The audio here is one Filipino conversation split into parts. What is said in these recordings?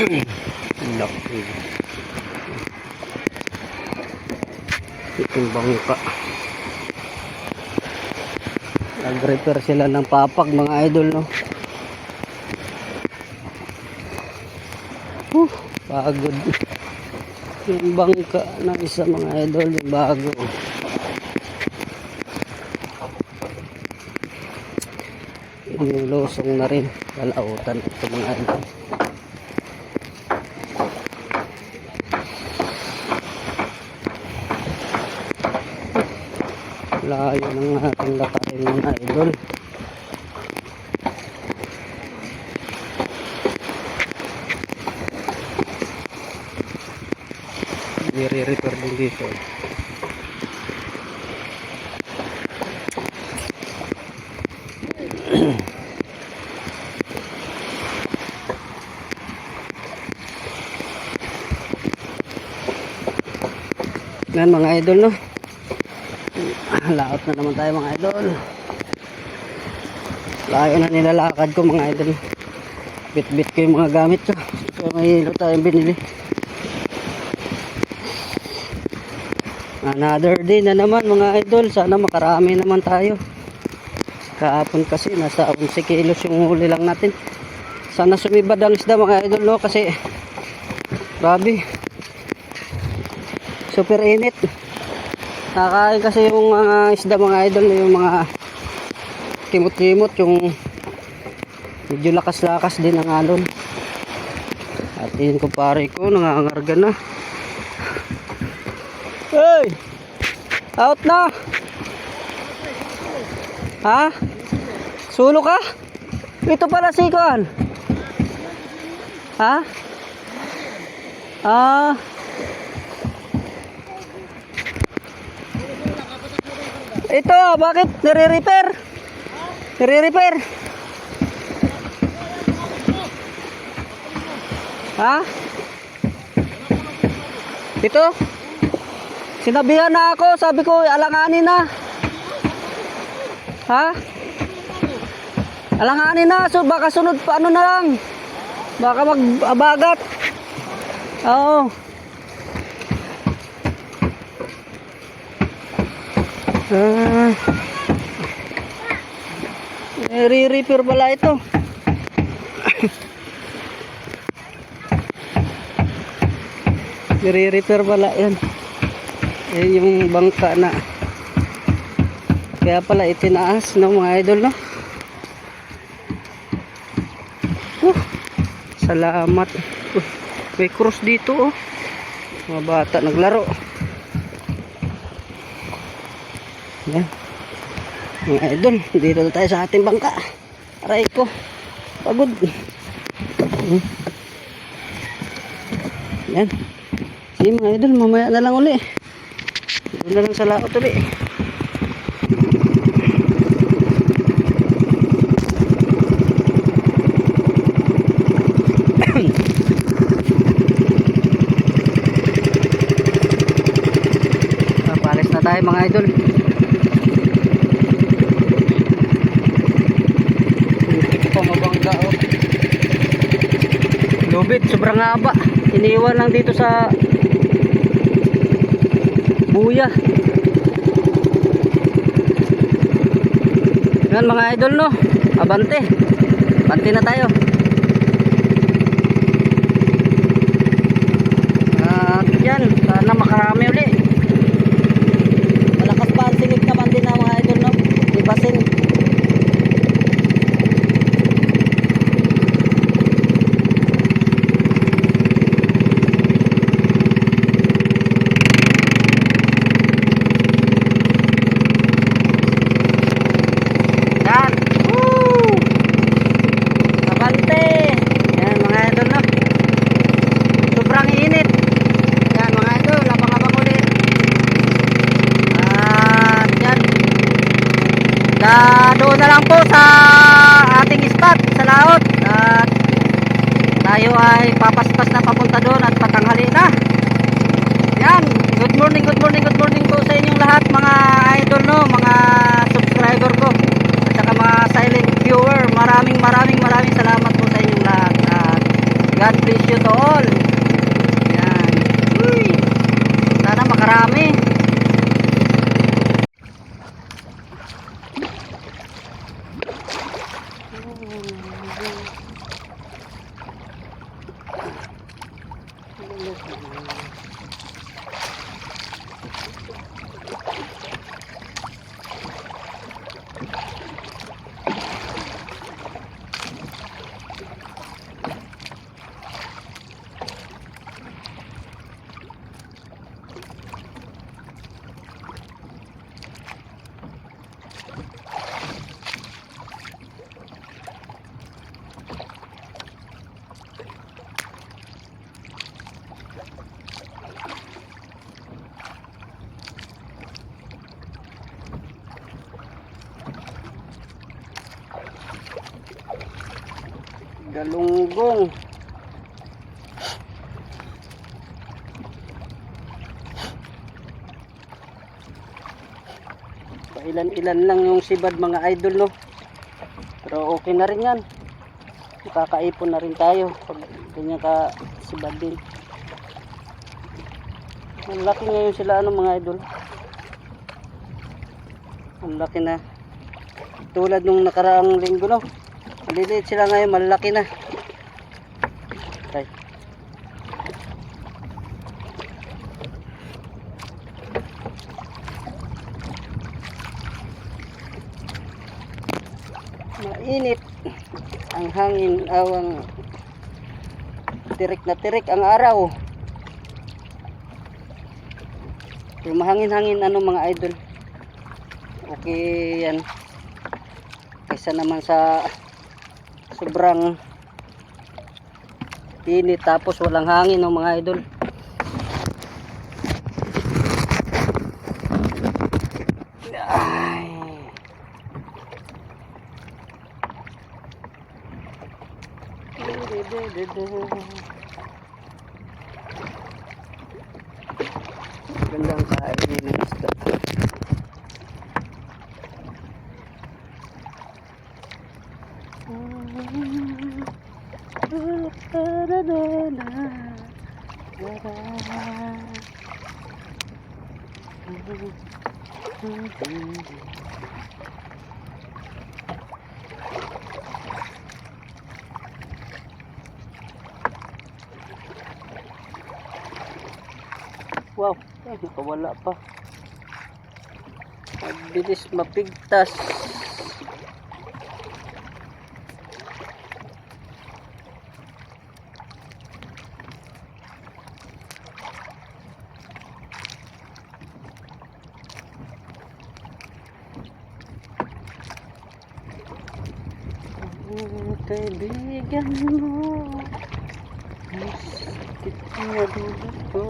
Laki. Itong bangka. Nag-repair sila ng papag mga idol, no? Pagod. Yung bangka na isa mga idol, yung bago. Yung lusong na rin. Kalautan ito mga idol. Layo ng ating lakarin mga idol. Nire-repair din dito. Yan mga idol, no? Laot na naman tayo mga idol. Layo na nilalakad ko mga idol. Bit-bit ko yung mga gamit ko. So may hilo tayong binili. Another day na naman mga idol. Sana makarami naman tayo. Kahapon kasi nasa 11 kilos yung huli lang natin. Sana sumibad ang isda mga idol, no? Kasi grabe, super init. Nakain kasi yung mga isda mga idol, yung mga kimot-kimot, yung medyo lakas-lakas din ang alon. At yun kumpare ko, nangangarga na. Hey! Out na! Ha? Sulo ka? Ito pala si Kuan. Ha? Ah. Ito, bakit nire-repair? Nire-repair? Ha? Ito? Sinabihan na ako, sabi ko alanganin na. Ha? Alanganin na, so baka sunod pa ano na lang. Baka mag-abagat. Oo. Re-repair pala ito. Re-repair pala yan. Yung bangka na kaya pala itinaas ng mga idol, no? Salamat. May cross dito, oh. Mga bata naglaro. Yan. Mga idol, dito na tayo sa ating bangka. Aray ko, pagod. Yan. Sige mga idol, mamaya na lang uli. Dito na lang sa laot uli. Papalis na tayo mga idol. Pamabangga, oh. Lubid, sobrang haba. Iniwan lang dito sa buya. Yan mga idol, no? Abante. Abante na tayo. At yan, sana makarami uli. Malakas pa ang sinig naman din na mga idol, no? Ibasin. Doon na lang po sa ating spot sa laot at tayo ay papaspas na papunta doon at patanghali na. Yan, good morning po sa inyong lahat mga idol, no, mga subscriber ko at saka mga silent viewer. Maraming salamat po sa inyong lahat at God bless you to all. Galunggong. Pailan-ilan lang yung sibad mga idol, no? Pero okay na rin yan. Makakaipon na rin tayo pag ganyan ka sibad din. Ang laki ngayon sila, ano mga idol. Ang laki na. Tulad nung nakaraang linggo, no? Maliliit sila ngayon, malaki na. Okay. Mainit ang hangin, awang tirik na tirik ang araw. Pero mahangin-hangin ano mga idol. Okay yan. Kaysa naman sa sobrang init tapos walang hangin, no mga idol. Ay. Gandang kain ng isda. Wow, ay, nakawala pa. Mabilis mapigtas. Kaibigan mo, sakit na dito.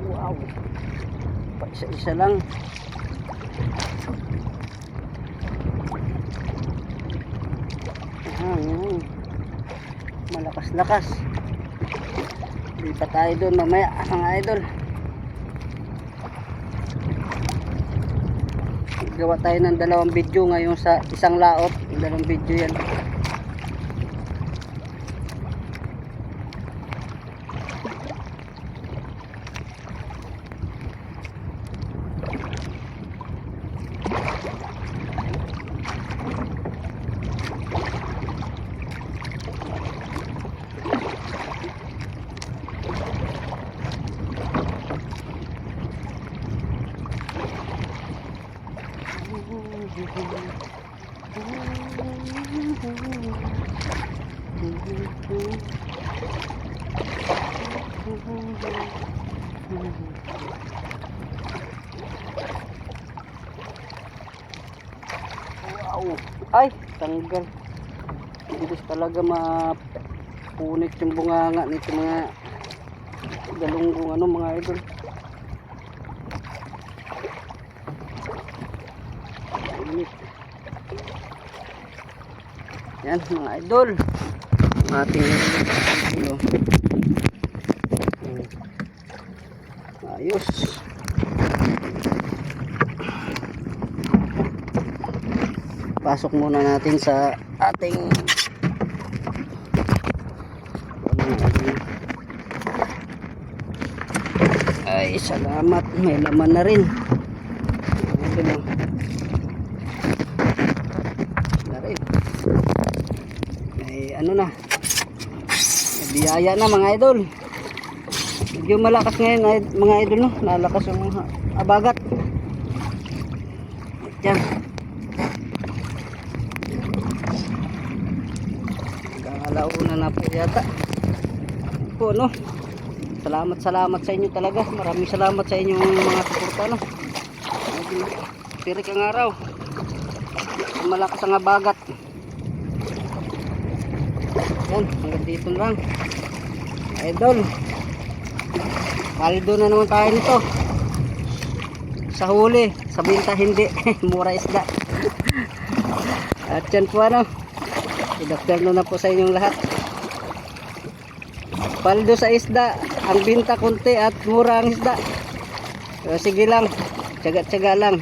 Wow, pa isa-isa lang. Hangin, malakas-lakas. Hindi pa tayo doon mamaya mga idol. Gawa tayo ng 2 video ngayon sa isang laot. 2 video yan. Wow, ay tanggal. Bilis talaga mapunit yung bunganga nito mga galunggong ano mga idol. Init. Yan mga idol. Ating ulo. Ayos. Pasok muna natin sa ating ay salamat, may laman na rin. Ito lang. Na rin. Ay ano na. May biyaya na mga idol. Medyo malakas ngayon mga idol, no? Lalakas yung abagat. Yan. Alauna na po yata po, no? Salamat sa inyo talaga. Maraming salamat sa inyong mga suporta, no? Tirik ang araw, malakas ang abagat. Yan, hanggang dito lang idol. Paldo na naman tayo nito. Sa huli, sa binta hindi. Mura isda. At yan po, ano, i-doctor na po sa inyong lahat. Paldo sa isda, ang binta konti at mura ang isda. Pero sige lang, tiyaga-tiyaga lang.